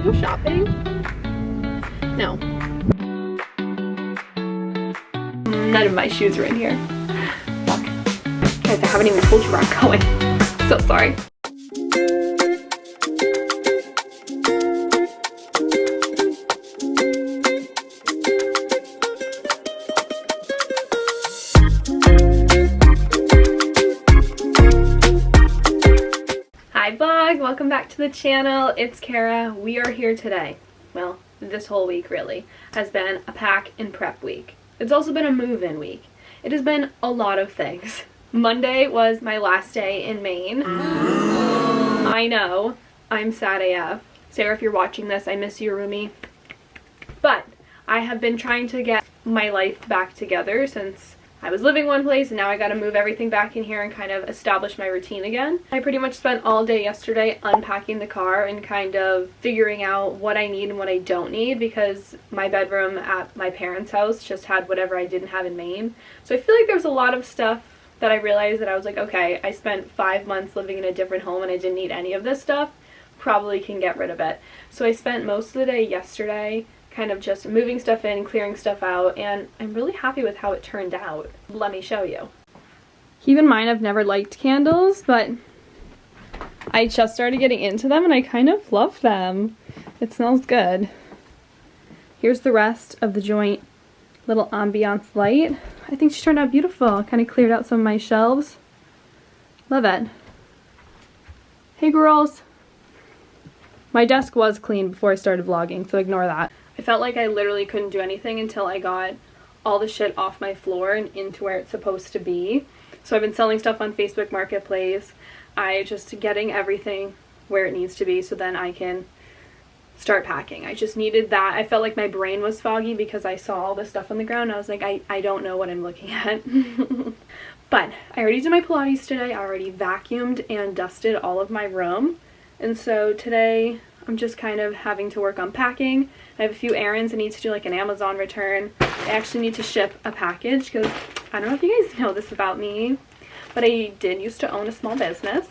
to go shopping? No. None of my shoes are in here. Fuck. Guys, I haven't even told you where I'm going. So sorry. Hi vlog, welcome back to the channel. It's Kara. We are here today. Well, this whole week really has been a pack and prep week. It's also been a move-in week. It has been a lot of things. Monday was my last day in Maine. I know, I'm sad AF. Sarah, if you're watching this, I miss you, roomie. But I have been trying to get my life back together since I was living one place and now I gotta move everything back in here and kind of establish my routine again. I pretty much spent all day yesterday unpacking the car and kind of figuring out what I need and what I don't need, because my bedroom at my parents' house just had whatever I didn't have in Maine. So I feel like there's a lot of stuff that I realized that I was like, okay, I spent 5 months living in a different home and I didn't need any of this stuff. Probably can get rid of it. So I spent most of the day yesterday kind of just moving stuff in, clearing stuff out, and I'm really happy with how it turned out. Let me show you. Keep in mind, I've never liked candles, but I just started getting into them and I kind of love them. It smells good. Here's the rest of the joint little ambiance light. I think she turned out beautiful. Kind of cleared out some of my shelves. Love it. Hey girls. My desk was clean before I started vlogging, so ignore that. I felt like I literally couldn't do anything until I got all the shit off my floor and into where it's supposed to be. So I've been selling stuff on Facebook Marketplace. I just getting everything where it needs to be so then I can start packing. I just needed that. I felt like my brain was foggy because I saw all this stuff on the ground. I was like, I don't know what I'm looking at. But I already did my Pilates today. I already vacuumed and dusted all of my room. And so today I'm just kind of having to work on packing. I have a few errands I need to do, like an Amazon return. I actually need to ship a package because I don't know if you guys know this about me, but I did used to own a small business.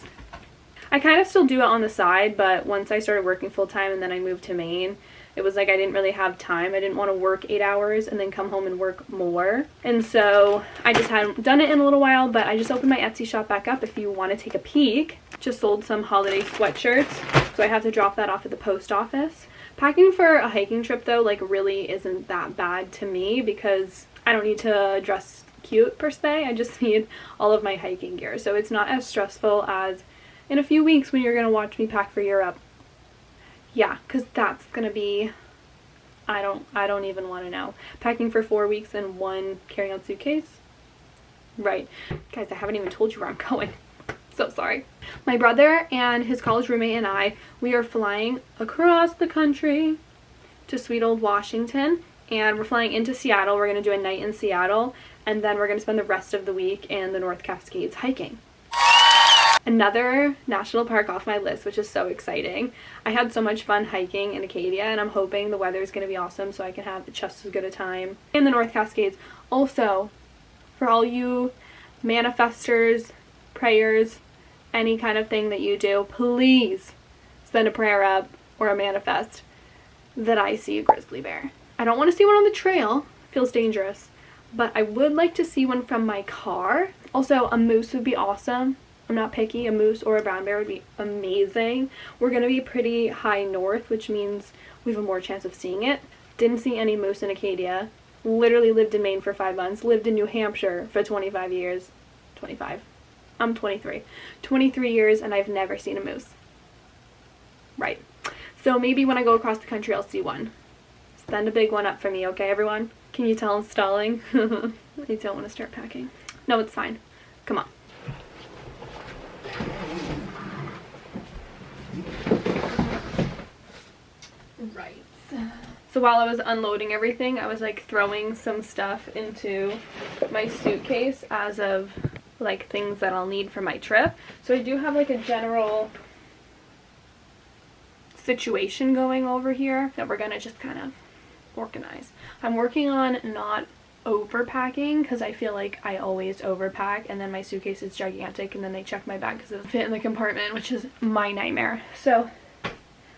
I kind of still do it on the side, but once I started working full-time and then I moved to Maine, it was like I didn't really have time. I didn't want to work 8 hours and then come home and work more. And so I just hadn't done it in a little while, but I just opened my Etsy shop back up if you want to take a peek. Just sold some holiday sweatshirts, so I have to drop that off at the post office. Packing for a hiking trip though, like, really isn't that bad to me because I don't need to dress cute per se. I just need all of my hiking gear. So it's not as stressful as in a few weeks when you're going to watch me pack for Europe. Yeah, because that's going to be, I don't even want to know. Packing for 4 weeks in one carry-on suitcase. Right. Guys, I haven't even told you where I'm going. So sorry. My brother and his college roommate and I, we are flying across the country to sweet old Washington, and we're flying into Seattle. We're going to do a night in Seattle, and then we're going to spend the rest of the week in the North Cascades hiking. Another national park off my list, which is so exciting. I had so much fun hiking in Acadia, and I'm hoping the weather is going to be awesome so I can have just as good a time in the North Cascades. Also, for all you manifestors, prayers, any kind of thing that you do, please send a prayer up or a manifest that I see a grizzly bear. I don't want to see one on the trail, feels dangerous, but I would like to see one from my car. Also, a moose would be awesome. I'm not picky. A moose or a brown bear would be amazing. We're going to be pretty high north, which means we have a more chance of seeing it. Didn't see any moose in Acadia. Literally lived in Maine for 5 months. Lived in New Hampshire for 25 years. 25. I'm 23. 23 years and I've never seen a moose. Right. So maybe when I go across the country I'll see one. Send a big one up for me, okay everyone? Can you tell I'm stalling? I don't want to start packing. No, it's fine. Come on. Right. So while I was unloading everything, I was like throwing some stuff into my suitcase as of like things that I'll need for my trip. So I do have like a general situation going over here that we're gonna just kind of organize. I'm working on not overpacking because I feel like I always overpack and then my suitcase is gigantic and then they check my bag because it doesn't fit in the compartment, which is my nightmare. So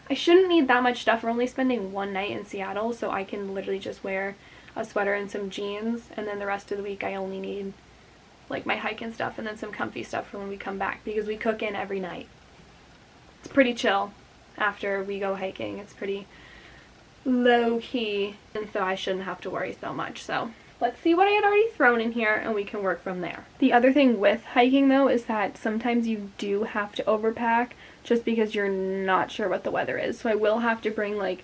I shouldn't need that much stuff. We're only spending one night in Seattle, so I can literally just wear a sweater and some jeans, and then the rest of the week I only need like my hiking stuff and then some comfy stuff for when we come back, because we cook in every night. It's pretty chill after we go hiking. It's pretty low key, and so I shouldn't have to worry so much. So let's see what I had already thrown in here and we can work from there. The other thing with hiking though is that sometimes you do have to overpack just because you're not sure what the weather is. So I will have to bring like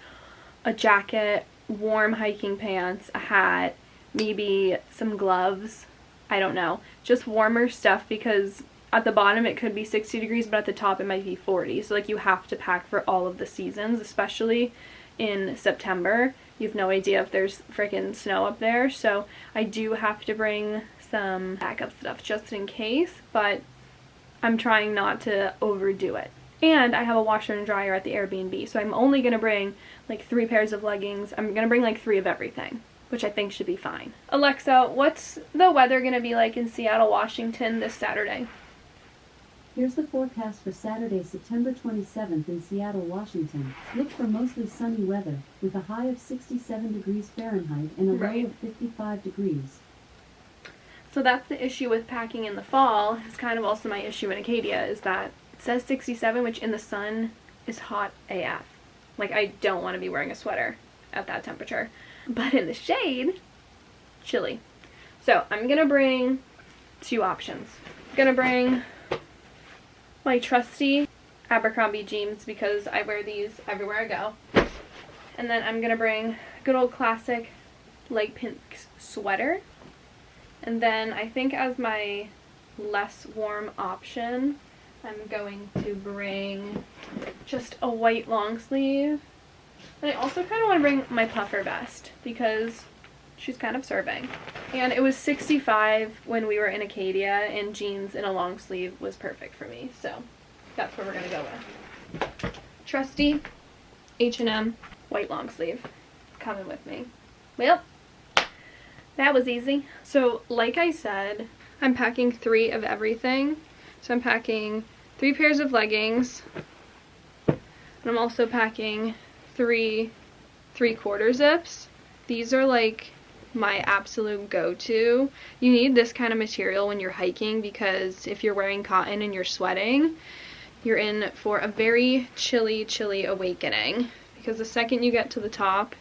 a jacket, warm hiking pants, a hat, maybe some gloves. I don't know, just warmer stuff, because at the bottom it could be 60 degrees, but at the top it might be 40. So like you have to pack for all of the seasons, especially in September. You have no idea if there's freaking snow up there. So I do have to bring some backup stuff just in case, but I'm trying not to overdo it. And I have a washer and dryer at the Airbnb, so I'm only going to bring like 3 pairs of leggings. I'm going to bring like 3 of everything, which I think should be fine. Alexa, what's the weather going to be like in Seattle, Washington this Saturday? Here's the forecast for Saturday, September 27th in Seattle, Washington. Look for mostly sunny weather, with a high of 67 degrees Fahrenheit and a low of 55 degrees. So that's the issue with packing in the fall. It's kind of also my issue in Acadia, is that it says 67, which in the sun is hot AF. Like, I don't want to be wearing a sweater at that temperature. But in the shade, chilly. So I'm going to bring 2 options. I'm going to bring my trusty Abercrombie jeans, because I wear these everywhere I go. And then I'm going to bring good old classic light pink sweater. And then I think as my less warm option, I'm going to bring just a white long sleeve. And I also kind of want to bring my puffer vest, because she's kind of serving. And it was 65 when we were in Acadia, and jeans in a long sleeve was perfect for me. So that's what we're going to go with. Trusty H&M white long sleeve coming with me. Well, that was easy. So like I said, I'm packing 3 of everything. So I'm packing 3 pairs of leggings, and I'm also packing 3 3/4 zips. These are like my absolute go-to. You need this kind of material when you're hiking, because if you're wearing cotton and you're sweating, you're in for a very chilly awakening, because the second you get to the top,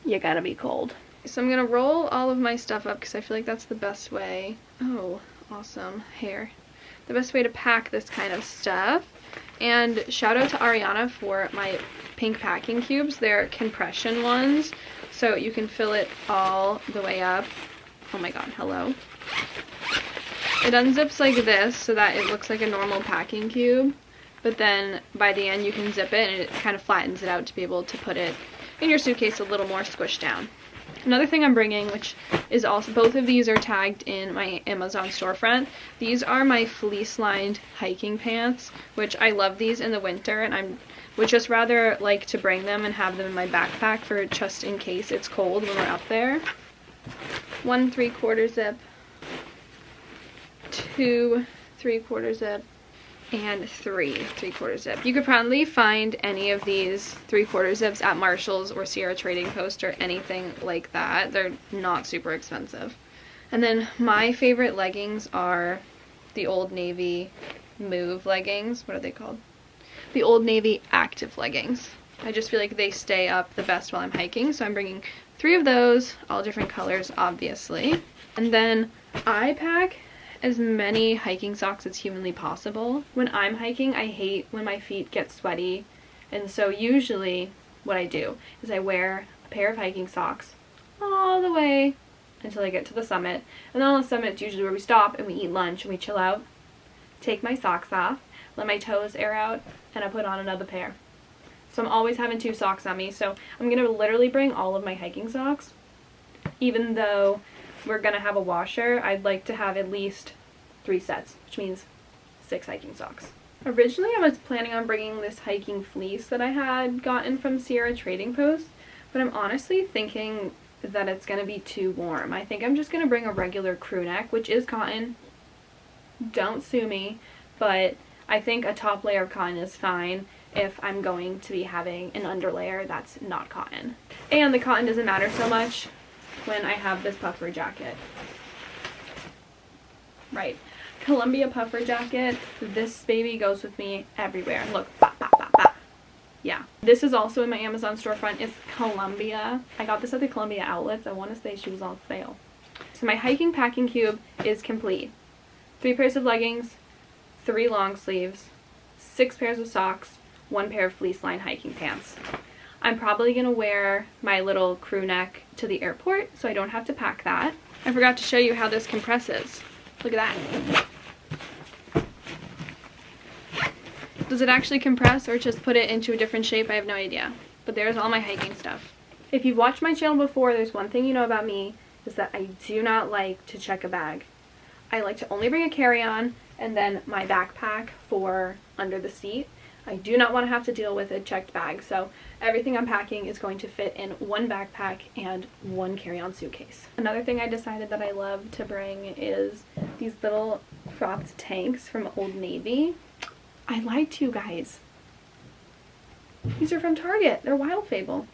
you gotta be cold. So I'm gonna roll all of my stuff up, because I feel like that's the best way. Oh, awesome hair. The best way to pack this kind of stuff. And shout out to Ariana for my pink packing cubes. They're compression ones, so you can fill it all the way up. Oh my god, hello. It unzips like this so that it looks like a normal packing cube, but then by the end you can zip it and it kind of flattens it out to be able to put it in your suitcase a little more squished down. Another thing I'm bringing, which is also, both of these are tagged in my Amazon storefront. These are my fleece-lined hiking pants, which I love these in the winter, and I would just rather like to bring them and have them in my backpack for just in case it's cold when we're up there. 1 3/4 zip, 2 3/4 zip, and 3 3/4 zip. You could probably find any of these 3/4 zips at Marshall's or Sierra Trading Post or anything like that. They're not super expensive. And then my favorite leggings are the Old Navy Move leggings. What are they called? The Old Navy Active leggings. I just feel like they stay up the best while I'm hiking, so I'm bringing 3 of those, all different colors obviously. And then I pack as many hiking socks as humanly possible. When I'm hiking, I hate when my feet get sweaty, and so usually what I do is I wear a pair of hiking socks all the way until I get to the summit, and then on the summit it's usually where we stop and we eat lunch and we chill out. Take my socks off, let my toes air out, and I put on another pair. So I'm always having 2 socks on me, so I'm gonna literally bring all of my hiking socks. Even though we're gonna have a washer, I'd like to have at least 3 sets, which means 6 hiking socks. Originally I was planning on bringing this hiking fleece that I had gotten from Sierra Trading Post, but I'm honestly thinking that it's gonna be too warm. I think I'm just gonna bring a regular crew neck, which is cotton. Don't sue me, but I think a top layer of cotton is fine. if I'm going to be having an underlayer that's not cotton. And the cotton doesn't matter so much when I have this puffer jacket. Right. Columbia puffer jacket. This baby goes with me everywhere. Look, bop, bop, bop, bop. Yeah. This is also in my Amazon storefront. It's Columbia. I got this at the Columbia outlets. I want to say she was on sale. So my hiking packing cube is complete. 3 pairs of leggings, 3 long sleeves, 6 pairs of socks, 1 pair of fleece lined hiking pants. I'm probably going to wear my little crew neck to the airport so I don't have to pack that. I forgot to show you how this compresses. Look at that. Does it actually compress or just put it into a different shape? I have no idea. But there's all my hiking stuff. If you've watched my channel before, there's one thing you know about me, is that I do not like to check a bag. I like to only bring a carry-on and then my backpack for under the seat. I do not want to have to deal with a checked bag, so everything I'm packing is going to fit in 1 backpack and 1 carry-on suitcase. Another thing I decided that I love to bring is these little cropped tanks from Old Navy. I lied to you guys. These are from Target. They're Wild Fable.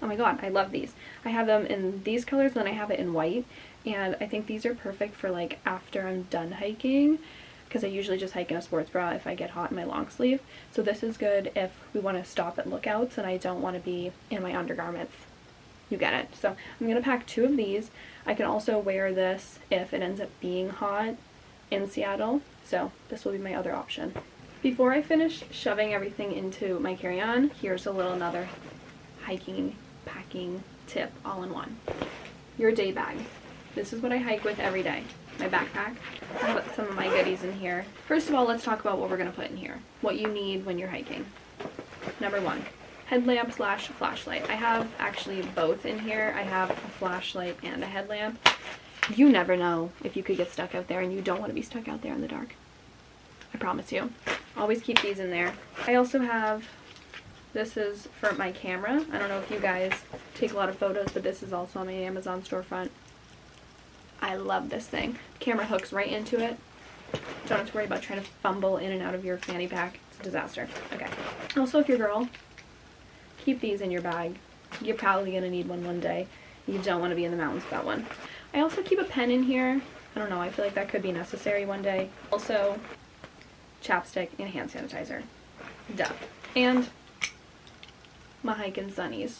Oh my god, I love these. I have them in these colors, and then I have it in white, and I think these are perfect for like after I'm done hiking, because I usually just hike in a sports bra if I get hot in my long sleeve. So this is good if we want to stop at lookouts and I don't want to be in my undergarments. You get it. So I'm going to pack 2 of these. I can also wear this if it ends up being hot in Seattle, so this will be my other option. Before I finish shoving everything into my carry-on, here's a little another hiking packing tip all in one. Your day bag. This is what I hike with every day. My backpack. I put some of my goodies in here. First of all, let's talk about what we're going to put in here. What you need when you're hiking. Number 1, headlamp / flashlight. I have actually both in here. I have a flashlight and a headlamp. You never know if you could get stuck out there, and you don't want to be stuck out there in the dark. I promise you. Always keep these in there. I also have, this is for my camera. I don't know if you guys take a lot of photos, but this is also on my Amazon storefront. I love this thing. The camera hooks right into it. Don't have to worry about trying to fumble in and out of your fanny pack. It's a disaster. Okay. Also, if you're a girl, keep these in your bag. You're probably going to need one day. You don't want to be in the mountains without one. I also keep a pen in here. I don't know. I feel like that could be necessary one day. Also, chapstick and hand sanitizer. Duh. And my hiking sunnies.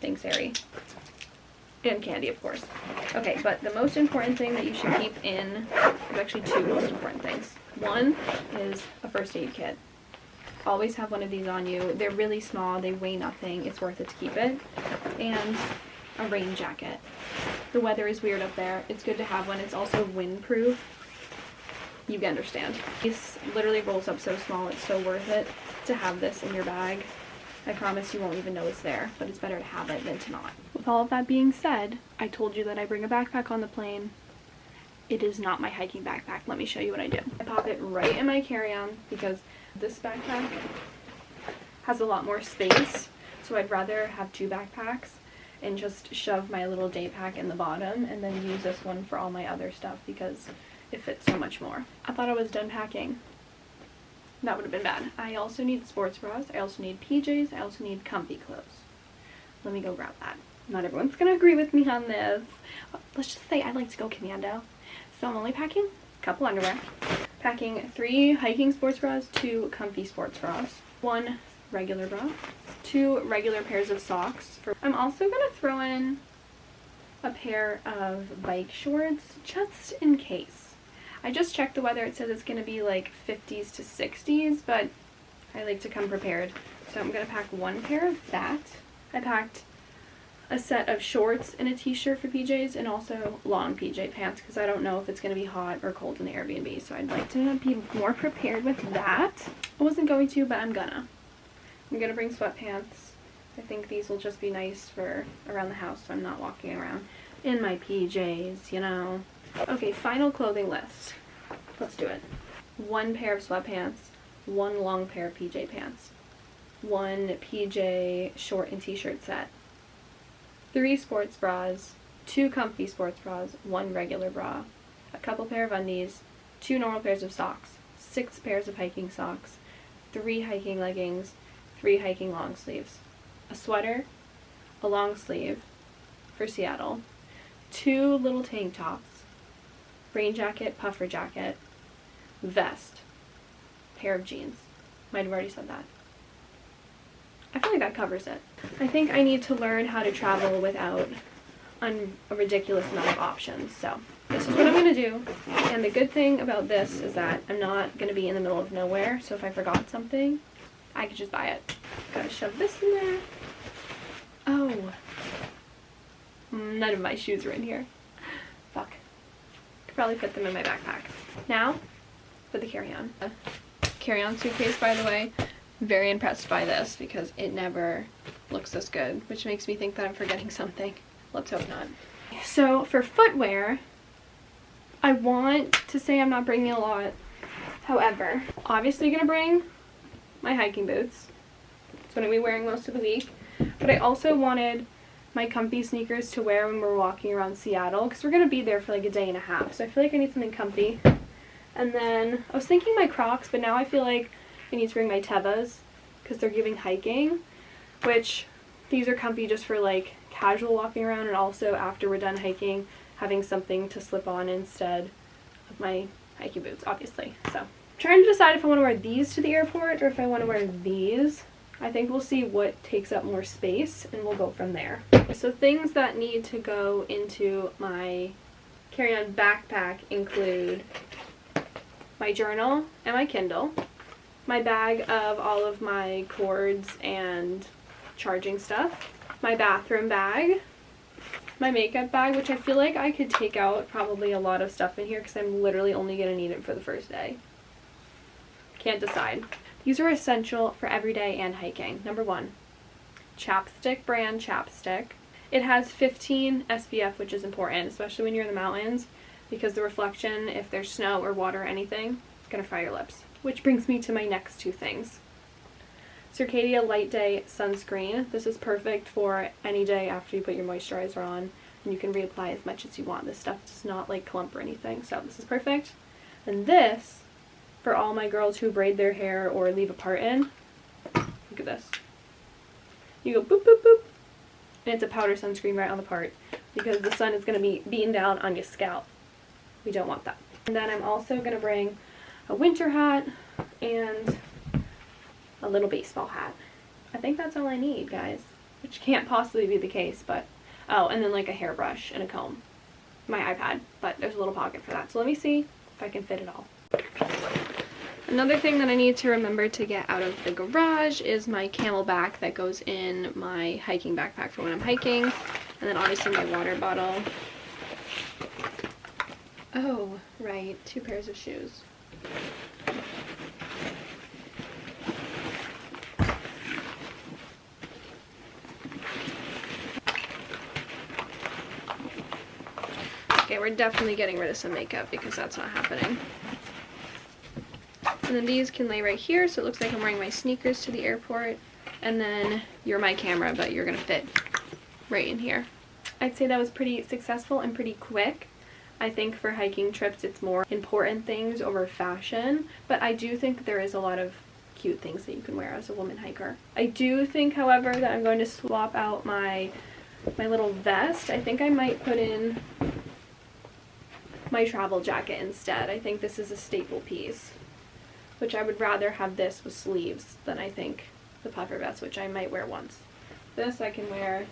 Thanks, Harry. And candy, of course. Okay, but the most important thing that you should keep in, there's actually 2 most important things. 1 is a first aid kit. Always have one of these on you. They're really small, they weigh nothing, it's worth it to keep it. And a rain jacket. The weather is weird up there. It's good to have one. It's also windproof. You can understand. This literally rolls up so small, it's so worth it to have this in your bag. I promise you won't even know it's there, but it's better to have it than to not. With all of that being said, I told you that I bring a backpack on the plane. It is not my hiking backpack. Let me show you what I do. I pop it right in my carry-on because this backpack has a lot more space, so I'd rather have 2 backpacks and just shove my little day pack in the bottom and then use this one for all my other stuff because it fits so much more. I thought I was done packing. That would have been bad. I also need sports bras. I also need PJs. I also need comfy clothes. Let me go grab that. Not everyone's going to agree with me on this. Let's just say I like to go commando. So I'm only packing a couple underwear. Packing 3 hiking sports bras, 2 comfy sports bras, 1 regular bra, 2 regular pairs of socks. I'm also going to throw in a pair of bike shorts just in case. I just checked the weather. It says it's going to be like 50s to 60s, but I like to come prepared. So I'm going to pack 1 pair of that. I packed a set of shorts and a t-shirt for PJs and also long PJ pants because I don't know if it's going to be hot or cold in the Airbnb. So I'd like to be more prepared with that. I wasn't going to, but I'm gonna. I'm going to bring sweatpants. I think these will just be nice for around the house so I'm not walking around in my PJs, you know. Okay, final clothing list. Let's do it. 1 pair of sweatpants, 1 long pair of PJ pants, 1 PJ short and t-shirt set, 3 sports bras, 2 comfy sports bras, 1 regular bra, a couple pair of undies, 2 normal pairs of socks, 6 pairs of hiking socks, 3 hiking leggings, 3 hiking long sleeves, a sweater, a long sleeve for Seattle, 2 little tank tops, rain jacket, puffer jacket, vest, pair of jeans. Might have already said that. I feel like that covers it. I think I need to learn how to travel without a ridiculous amount of options. So this is what I'm going to do. And the good thing about this is that I'm not going to be in the middle of nowhere. So if I forgot something, I could just buy it. Gotta shove this in there. Oh. None of my shoes are in here. Fuck. Could probably fit them in my backpack. Now, for the carry-on. Carry-on suitcase, by the way. Very impressed by this because it never looks this good, which makes me think that I'm forgetting something. Let's hope not. So for footwear, I want to say I'm not bringing a lot. However, obviously gonna bring my hiking boots. It's what I'm gonna be wearing most of the week. But I also wanted my comfy sneakers to wear when we're walking around Seattle because we're gonna be there for like a day and a half. So I feel like I need something comfy. And then I was thinking my Crocs, but now I feel like I need to bring my Tevas because they're giving hiking, which these are comfy just for like casual walking around, and also after we're done hiking having something to slip on instead of my hiking boots, obviously. So I'm trying to decide if I want to wear these to the airport or if I want to wear these. I think we'll see what takes up more space and we'll go from there. So things that need to go into my carry-on backpack include my journal and my Kindle, my bag of all of my cords and charging stuff, my bathroom bag, my makeup bag, which I feel like I could take out probably a lot of stuff in here because I'm literally only going to need it for the first day. Can't decide. These are essential for everyday and hiking. Number 1, Chapstick brand chapstick. It has 15 SPF, which is important, especially when you're in the mountains, because the reflection, if there's snow or water or anything, it's going to fry your lips. Which brings me to my next 2 things. Circadia Light Day Sunscreen. This is perfect for any day after you put your moisturizer on, and you can reapply as much as you want. This stuff does not like clump or anything, so this is perfect. And this, for all my girls who braid their hair or leave a part in, look at this. You go boop, boop, boop, and it's a powder sunscreen right on the part, because the sun is going to be beating down on your scalp. We don't want that. And then I'm also going to bring a winter hat and a little baseball hat. I think that's all I need, guys, which can't possibly be the case, but oh, and then like a hairbrush and a comb, my iPad, but there's a little pocket for that, so let me see if I can fit it all. Another thing that I need to remember to get out of the garage is my Camelback that goes in my hiking backpack for when I'm hiking, and then obviously my water bottle. Oh, right, 2 pairs of shoes. Okay, we're definitely getting rid of some makeup because that's not happening. And then these can lay right here, so it looks like I'm wearing my sneakers to the airport. And then you're my camera, but you're gonna fit right in here. I'd say that was pretty successful and pretty quick. I think for hiking trips it's more important things over fashion, but I do think there is a lot of cute things that you can wear as a woman hiker. I do think, however, that I'm going to swap out my little vest. I think I might put in my travel jacket instead. I think this is a staple piece, which I would rather have this with sleeves than I think the puffer vest, which I might wear once. This I can wear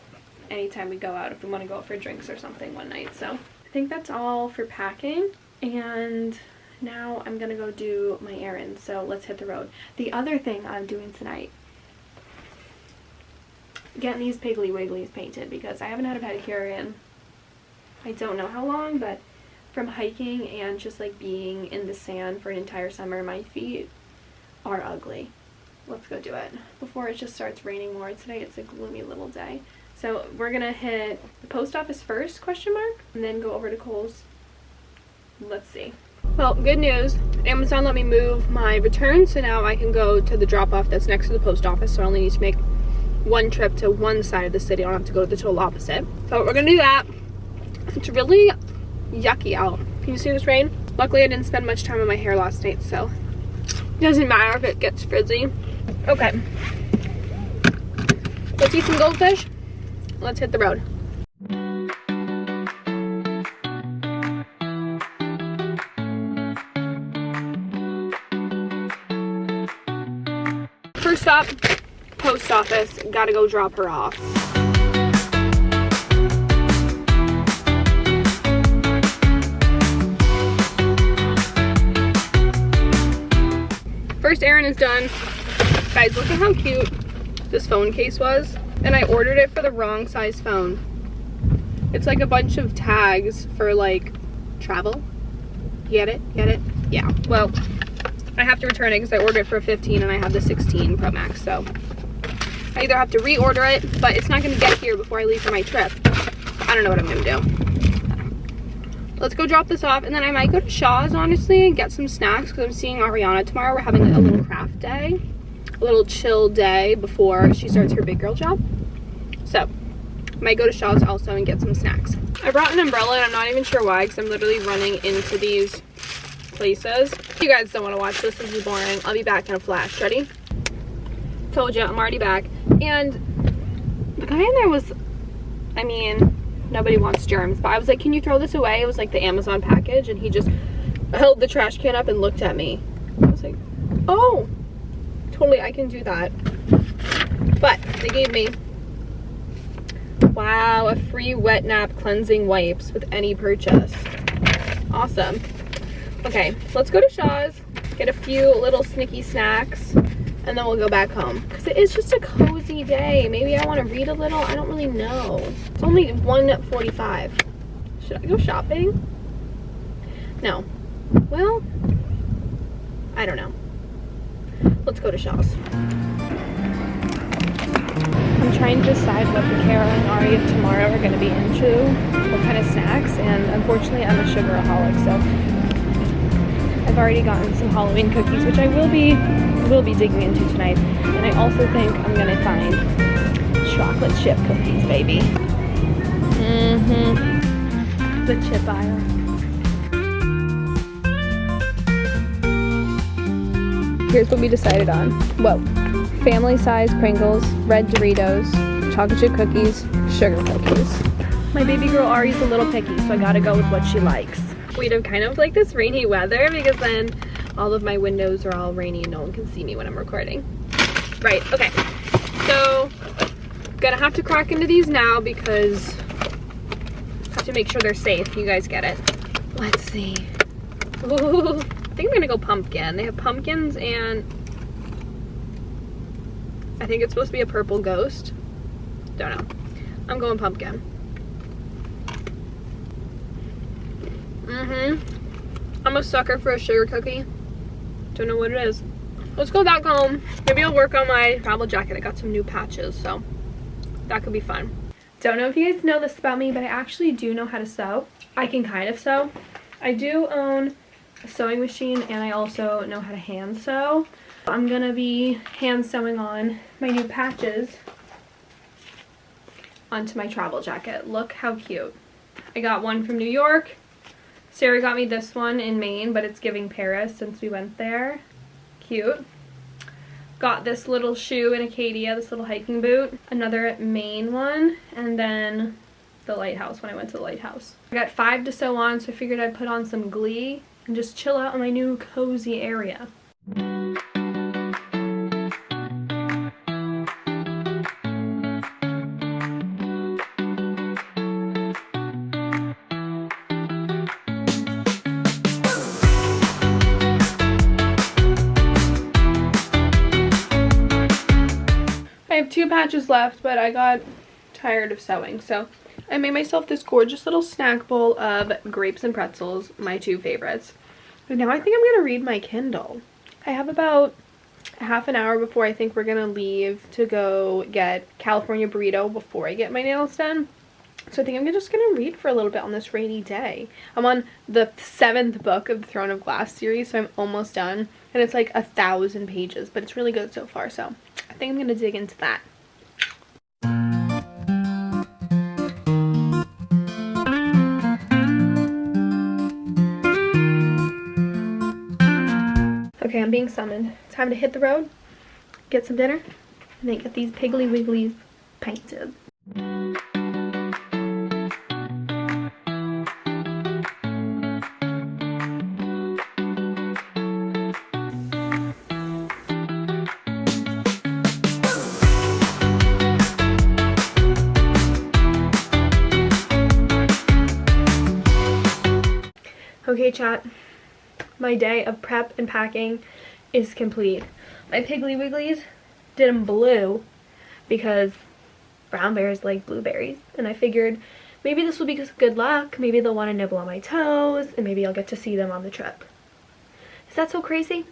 anytime we go out if we want to go out for drinks or something one night. So I think that's all for packing, and now I'm gonna go do my errands, so let's hit the road. The other thing I'm doing tonight, getting these Piggly Wigglies painted, because I haven't had a pedicure in I don't know how long, but from hiking and just like being in the sand for an entire summer, my feet are ugly. Let's go do it before it just starts raining more. Today it's a gloomy little day. So we're gonna hit the post office first, question mark, and then go over to Kohl's. Let's see. Well, good news. Amazon let me move my return, so now I can go to the drop-off that's next to the post office, so I only need to make one trip to one side of the city. I don't have to go to the total opposite. So we're gonna do that. It's really yucky out. Can you see this rain? Luckily I didn't spend much time on my hair last night, so Doesn't matter if it gets frizzy. Okay. Let's eat some goldfish. Let's hit the road. First stop, post office. Gotta go drop her off. First errand is done. Guys, look at how cute this phone case was. And I ordered it for the wrong size phone. It's like a bunch of tags for like travel. Get it? Get it? Yeah. Well, I have to return it because I ordered it for a 15 and I have the 16 Pro Max. So I either have to reorder it, but it's not going to get here before I leave for my trip. I don't know what I'm going to do. Let's go drop this off, and then I might go to Shaw's, honestly, and get some snacks because I'm seeing Ariana tomorrow. We're having a little craft day, a little chill day before she starts her big girl job. So I might go to Shaw's also and get some snacks. I brought an umbrella, and I'm not even sure why because I'm literally running into these places. If you guys don't want to watch this, this is boring. I'll be back in a flash. Ready? Told you, I'm already back. And the guy in there was, I mean, nobody wants germs, but I was like, can you throw this away? It was like the Amazon package, and he just held the trash can up and looked at me. I was like, oh, totally, I can do that. But they gave me, wow, a free wet nap cleansing wipes with any purchase. Awesome. Okay, let's go to Shaw's, get a few little sneaky snacks, and then we'll go back home because it is just a cozy day. Maybe I want to read a little. I don't really know. It's only 1:45. Should I go shopping? No. Well, I don't know. Let's go to Shaw's. I'm trying to decide what the Kara and Ari of tomorrow are going to be into, what kind of snacks, and unfortunately I'm a sugaraholic, so I've already gotten some Halloween cookies, which I will be digging into tonight. And I also think I'm gonna find chocolate chip cookies, baby. The chip aisle. Here's what we decided on. Whoa. Family size Pringles, red Doritos, chocolate chip cookies, sugar cookies. My baby girl Ari's a little picky, so I gotta go with what she likes. We have kind of like this rainy weather because then all of my windows are all rainy and no one can see me when I'm recording. Right, okay. So, gonna have to crack into these now because I have to make sure they're safe. You guys get it. Let's see. Ooh, I think I'm gonna go pumpkin. They have pumpkins and I think it's supposed to be a purple ghost. Don't know. I'm going pumpkin. I'm a sucker for a sugar cookie. Don't know what it is. Let's go back home. Maybe I'll work on my travel jacket. I got some new patches, so that could be fun. Don't know if you guys know this about me, but I actually do know how to sew. I can kind of sew. I do own a sewing machine, and I also know how to hand sew. I'm gonna be hand sewing on my new patches onto my travel jacket. Look how cute. I got one from New York. Sarah got me this one in Maine, but it's giving Paris since we went there. Cute. Got this little shoe in Acadia, this little hiking boot. Another Maine one, and then the lighthouse when I went to the lighthouse. I got 5 to sew on, so I figured I'd put on some Glee and just chill out in my new cozy area. I have 2 patches left, but I got tired of sewing, so I made myself this gorgeous little snack bowl of grapes and pretzels, my 2 favorites. But now I think I'm gonna read my Kindle. I have about a half an hour before I think we're gonna leave to go get California burrito before I get my nails done. So I think I'm just gonna read for a little bit on this rainy day. I'm on the 7th book of the Throne of Glass series, so I'm almost done. And it's like 1,000 pages, but it's really good so far, so I think I'm gonna dig into that. Okay, I'm being summoned. It's time to hit the road, get some dinner, and then get these Piggly Wigglies painted. Okay, chat, my day of prep and packing is complete. My Piggly Wigglies did them blue because brown bears like blueberries, and I figured maybe this will be good luck, maybe they'll want to nibble on my toes, and maybe I'll get to see them on the trip. Is that so crazy?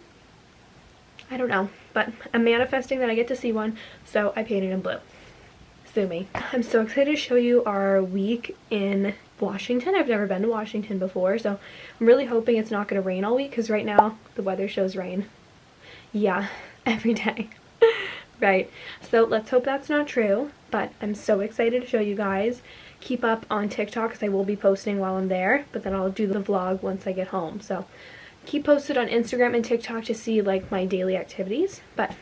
I don't know, but I'm manifesting that I get to see one, so I painted them blue. Sue me. I'm so excited to show you our week in Washington. I've never been to Washington before, so I'm really hoping it's not going to rain all week, because right now the weather shows rain. Yeah, every day. Right, so let's hope that's not true, but I'm so excited to show you guys. Keep up on TikTok because I will be posting while I'm there, but then I'll do the vlog once I get home. So keep posted on Instagram and TikTok to see like my daily activities. But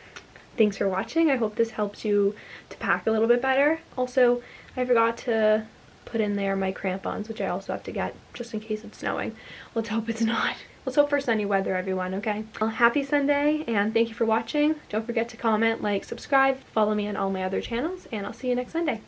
thanks for watching. I hope this helps you to pack a little bit better. Also, I forgot to put in there my crampons, which I also have to get just in case it's snowing. Let's hope it's not. Let's hope for sunny weather, everyone, okay? Well, happy Sunday, and thank you for watching. Don't forget to comment, like, subscribe, follow me on all my other channels, and I'll see you next Sunday.